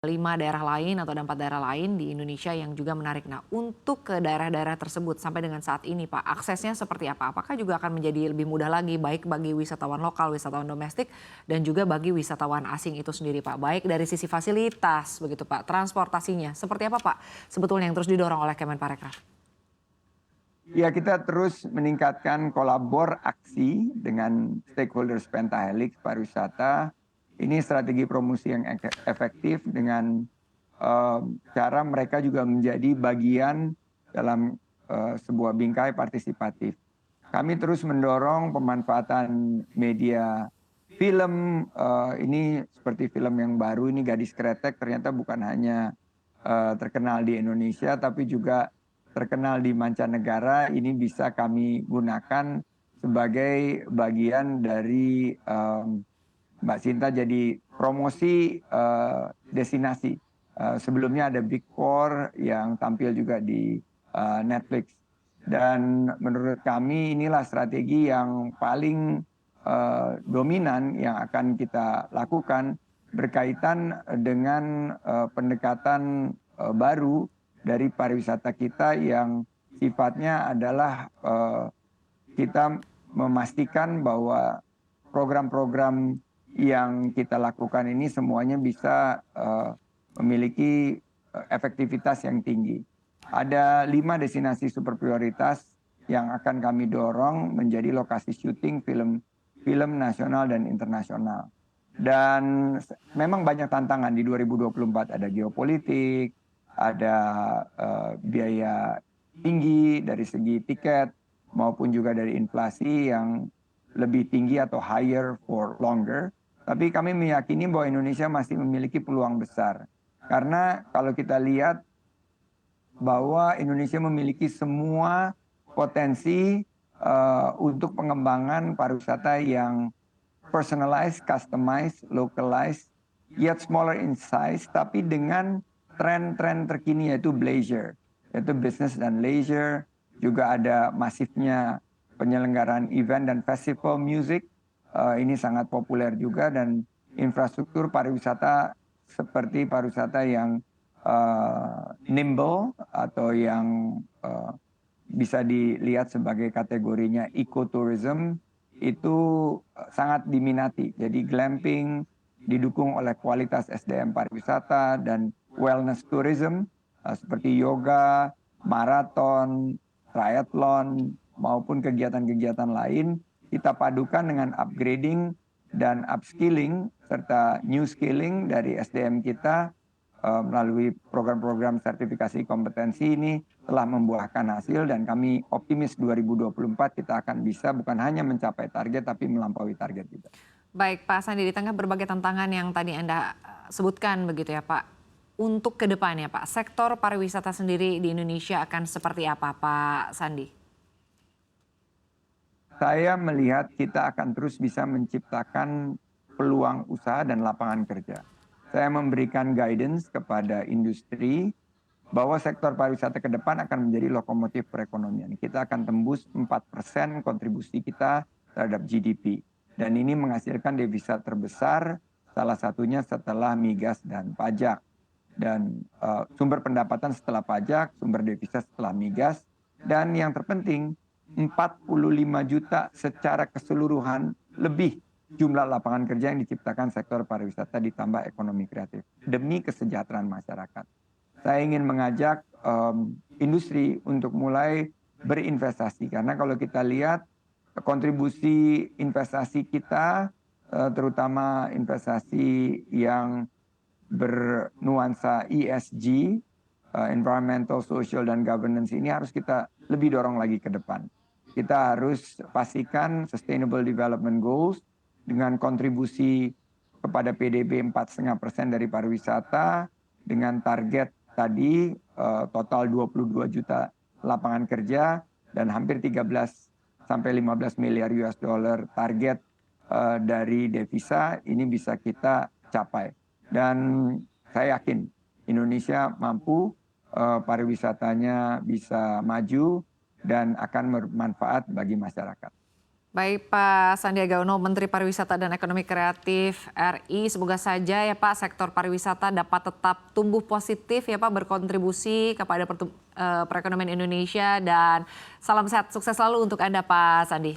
5 daerah lain atau ada 4 daerah lain di Indonesia yang juga menarik. Nah, untuk ke daerah-daerah tersebut sampai dengan saat ini Pak, aksesnya seperti apa? Apakah juga akan menjadi lebih mudah lagi baik bagi wisatawan lokal, wisatawan domestik dan juga bagi wisatawan asing itu sendiri Pak? Baik dari sisi fasilitas begitu Pak, transportasinya seperti apa Pak sebetulnya yang terus didorong oleh Kemenparekraf? Ya, kita terus meningkatkan kolabor aksi dengan stakeholders Pentahelix pariwisata. Ini strategi promosi yang efektif dengan cara mereka juga menjadi bagian dalam sebuah bingkai partisipatif. Kami terus mendorong pemanfaatan media film, ini seperti film yang baru ini Gadis Kretek ternyata bukan hanya terkenal di Indonesia tapi juga terkenal di mancanegara. Ini bisa kami gunakan sebagai bagian dari Mbak Sinta jadi promosi destinasi. Sebelumnya ada Big Four yang tampil juga di Netflix. Dan menurut kami inilah strategi yang paling dominan yang akan kita lakukan berkaitan dengan pendekatan baru dari pariwisata kita yang sifatnya adalah kita memastikan bahwa program-program yang kita lakukan ini semuanya bisa memiliki efektivitas yang tinggi. Ada 5 destinasi super prioritas yang akan kami dorong menjadi lokasi syuting film nasional dan internasional. Dan memang banyak tantangan di 2024, ada geopolitik, ada biaya tinggi dari segi tiket maupun juga dari inflasi yang lebih tinggi atau higher for longer. Tapi kami meyakini bahwa Indonesia masih memiliki peluang besar. Karena kalau kita lihat bahwa Indonesia memiliki semua potensi untuk pengembangan pariwisata yang personalized, customized, localized, yet smaller in size, tapi dengan tren-tren terkini yaitu leisure, yaitu business dan leisure. Juga ada masifnya penyelenggaraan event dan festival music. Ini sangat populer juga dan infrastruktur pariwisata seperti pariwisata yang nimble atau yang bisa dilihat sebagai kategorinya ecotourism itu sangat diminati. Jadi glamping didukung oleh kualitas SDM pariwisata dan wellness tourism seperti yoga, maraton, triathlon maupun kegiatan-kegiatan lain kita padukan dengan upgrading dan upskilling serta new skilling dari SDM kita melalui program-program sertifikasi kompetensi ini telah membuahkan hasil dan kami optimis 2024 kita akan bisa bukan hanya mencapai target tapi melampaui target kita. Baik Pak Sandi, di tengah berbagai tantangan yang tadi Anda sebutkan begitu ya Pak, untuk ke depannya Pak, sektor pariwisata sendiri di Indonesia akan seperti apa Pak Sandi? Saya melihat kita akan terus bisa menciptakan peluang usaha dan lapangan kerja. Saya memberikan guidance kepada industri bahwa sektor pariwisata ke depan akan menjadi lokomotif perekonomian. Kita akan tembus 4% kontribusi kita terhadap GDP. Dan ini menghasilkan devisa terbesar, salah satunya setelah migas dan pajak. Dan sumber pendapatan setelah pajak, sumber devisa setelah migas. Dan yang terpenting, 45 juta secara keseluruhan lebih jumlah lapangan kerja yang diciptakan sektor pariwisata ditambah ekonomi kreatif demi kesejahteraan masyarakat. Saya ingin mengajak industri untuk mulai berinvestasi karena kalau kita lihat kontribusi investasi kita terutama investasi yang bernuansa ESG, environmental, social, dan governance ini harus kita lebih dorong lagi ke depan. Kita harus pastikan Sustainable Development Goals dengan kontribusi kepada PDB 4,5% dari pariwisata dengan target tadi total 22 juta lapangan kerja dan hampir 13 sampai 15 miliar US dollar target dari devisa ini bisa kita capai. Dan saya yakin Indonesia mampu pariwisatanya bisa maju dan akan bermanfaat bagi masyarakat. Baik Pak Sandiaga Uno, Menteri Pariwisata dan Ekonomi Kreatif RI. Semoga saja ya Pak sektor pariwisata dapat tetap tumbuh positif ya Pak, berkontribusi kepada perekonomian Indonesia, dan salam sehat sukses selalu untuk Anda Pak Sandi.